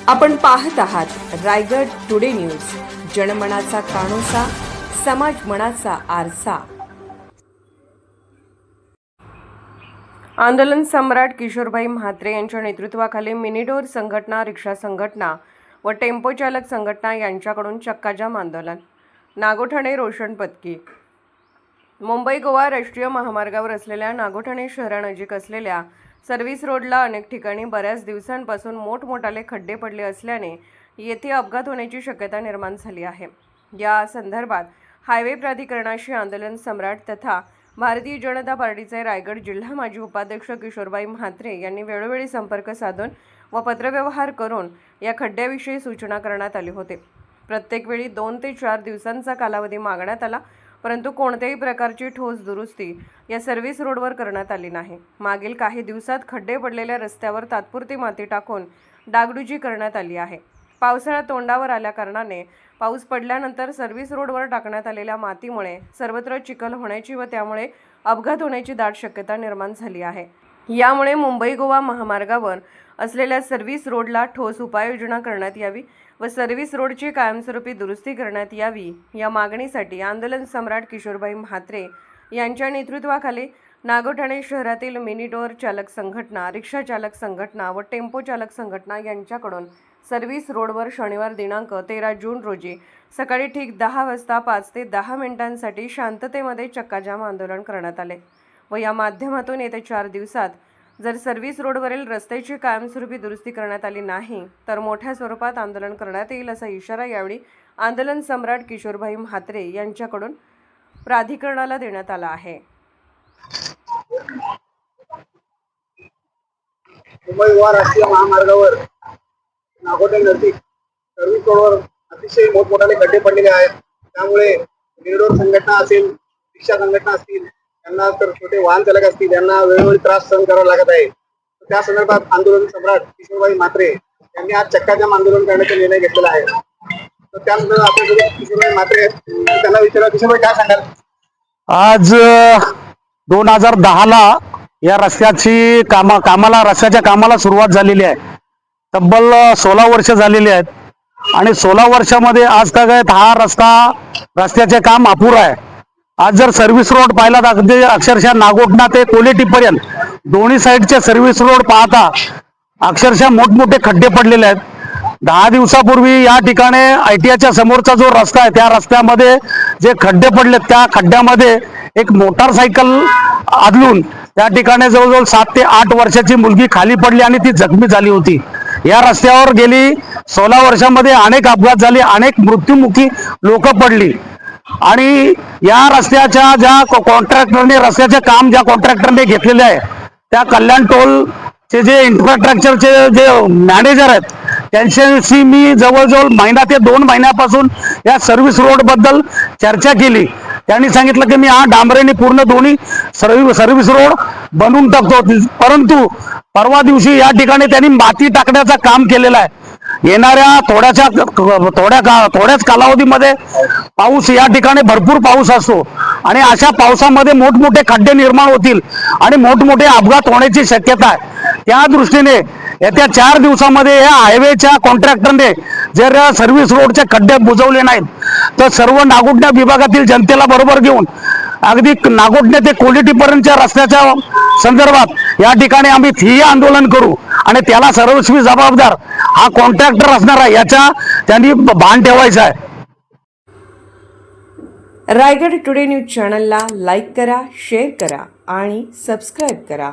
आपण पाहत आहात रायगड टुडे न्यूज, जनमनाचा कानोसा, समाज मनाचा आरसा। आंदोलन सम्राट किशोरभाई म्हात्रे यांच्या नेतृत्वाखाली मिनीडोर संघटना, रिक्षा संघटना व टेम्पो चालक संघटना यांच्याकडून चक्काजाम आंदोलन। नागोठाणे रोशन पत्की। मुंबई गोवा राष्ट्रीय महामार्गावर असलेल्या नागोठाणे शहरानजीक असलेल्या सर्व्हिस रोडला अनेक ठिकाणी बऱ्याच दिवसांपासून मोठमोठाले खड्डे पडले असल्याने येथे अपघात होण्याची शक्यता निर्माण झाली आहे। या संदर्भात हायवे प्राधिकरणाशी आंदोलन सम्राट तथा भारतीय जनता पार्टीचे रायगड जिल्हा माजी उपाध्यक्ष किशोरभाई म्हात्रे यांनी वेळोवेळी संपर्क साधून व पत्रव्यवहार करून या खड्ड्याविषयी सूचना करण्यात आली होती। प्रत्येक वेळी 2 ते 4 दिवसांचा कालावधी मागण्यात आला, परंतु कोणत्याही प्रकारची ठोस दुरुस्ती या सर्व्हिस रोडवर करण्यात आली नाही। मागील काही दिवसात खड्डे पडलेल्या रस्त्यावर तात्पुरती माती टाकून डागडुजी करण्यात आली आहे। पावसाळा तोंडावर आल्याकारणाने पाऊस पडल्यानंतर सर्व्हिस रोडवर टाकण्यात आलेल्या मातीमुळे सर्वत्र चिखल होण्याची व त्यामुळे अपघात होण्याची दाट शक्यता निर्माण झाली आहे। यामुळे मुंबई गोवा महामार्गावर असलेल्या सर्व्हिस रोडला ठोस उपाययोजना करण्यात यावी व सर्व्हिस रोडची कायमस्वरूपी दुरुस्ती करण्यात यावी या मागणीसाठी आंदोलन सम्राट किशोरभाई म्हात्रे यांच्या नेतृत्वाखाली नागोठाणे शहरातील मिनीडोर चालक संघटना, रिक्षा चालक संघटना व टेम्पो चालक संघटना यांच्याकडून सर्व्हिस रोडवर शनिवार दिनांक 13 जून रोजी सकाळी ठीक 10 वाजता 5 ते 10 मिनिटांसाठी शांततेमध्ये चक्काजाम आंदोलन करण्यात आले व या माध्यमातून येत्या 4 दिवसात जर सर्व्हिस रोडवरील रस्त्याची कायमस्वरूपी दुरुस्ती करण्यात आली नाही तर मोठ्या स्वरूपात आंदोलन करण्यात येईल असा इशारा यावेळी आंदोलन सम्राट किशोरभाई म्हात्रे यांच्याकडून प्राधिकरणाला देण्यात आला आहे। मुंबई गोवा राष्ट्रीय महामार्गावर नागोठाणे नजीक सर्व्हिस रोडवर अतिशय मोठमोठाले खड्डे पडलेले आहेत। त्यामुळे मिनीडोर संघटना असेल, रिक्षा संघटना असतील, त्यांना तर छोटे वाहन चालक असतील, त्यांना वेळोवेळी त्रास सहन करावा लागत आहे। त्या संदर्भात आंदोलन सम्राट किशोरभाई म्हात्रे यांनी आज चक्काजाम आंदोलन करण्याचा निर्णय घेतलेला आहे। तर त्यानंतर आपल्यासोबत किशोरभाई म्हात्रे, त्यांना विचारा, किशोरभाई काय सांगाल? आज 2010ला या रस्त्याची रस्त्याच्या कामाला सुरुवात झालेली आहे। तब्बल 16 वर्ष झालेली आहेत आणि 16 वर्षामध्ये आज तक हा रस्त्याचे काम अपुरा आहे। आज जर सर्व्हिस रोड पाहिला तर अगदी अक्षरशः नागोठणा ते कोलेटीपर्यंत दोन्ही साईडचे सर्व्हिस रोड पाहता अक्षरशः मोठमोठे खड्डे पडलेले आहेत। 10 दिवसापूर्वी या ठिकाणी ITIच्या समोरचा जो रस्ता आहे त्या रस्त्यामध्ये जे खड्डे पडले त्या खड्ड्यामध्ये एक मोटारसायकल आदलून त्या ठिकाणी जवळजवळ 7 ते 8 वर्षाची मुलगी खाली पडली आणि ती जखमी झाली होती। या रस्त्यावर गेली 16 वर्षांमध्ये अनेक अपघात झाले, अनेक मृत्युमुखी लोक पडली आणि या रस्त्याच्या ज्या कॉन्ट्रॅक्टरने रस्त्याचे काम ज्या कॉन्ट्रॅक्टरने घेतलेले आहे त्या कल्याण टोलचे जे इन्फ्रास्ट्रक्चरचे जे मॅनेजर आहेत त्यांच्याशी मी जवळजवळ महिना ते 2 महिन्यापासून या सर्व्हिस रोड बद्दल चर्चा केली। त्यांनी सांगितलं की मी हा डांबरेने पूर्ण दोन्ही सर्व्हिस रोड बनवून टाकतो, परंतु परवा दिवशी या ठिकाणी त्यांनी माती टाकण्याचं काम केलेलं आहे। येणाऱ्या थोड्याच कालावधीमध्ये पाऊस या ठिकाणी भरपूर पाऊस असतो आणि अशा पावसामध्ये मोठमोठे खड्डे निर्माण होतील आणि मोठमोठे अपघात होण्याची शक्यता आहे। त्या दृष्टीने येत्या 4 दिवसामध्ये या हायवेच्या कॉन्ट्रॅक्टरने जर सर्व्हिस रोडचे खड्डे बुजवले नाहीत तर सर्व नागोठणे विभागातील जनतेला बरोबर घेऊन अगदी नागोठणे ते कोलेटीपर्यंतच्या रस्त्याच्या संदर्भात या ठिकाणी आम्ही ठिय्या आंदोलन करू आणि त्याला सर्वस्वी जबाबदार हा कॉन्ट्रॅक्टर असणार आहे, याचा त्यांनी भान ठेवायचं आहे। रायगड टुडे न्यूज चॅनलला लाईक करा, शेअर करा आणि सबस्क्राईब करा।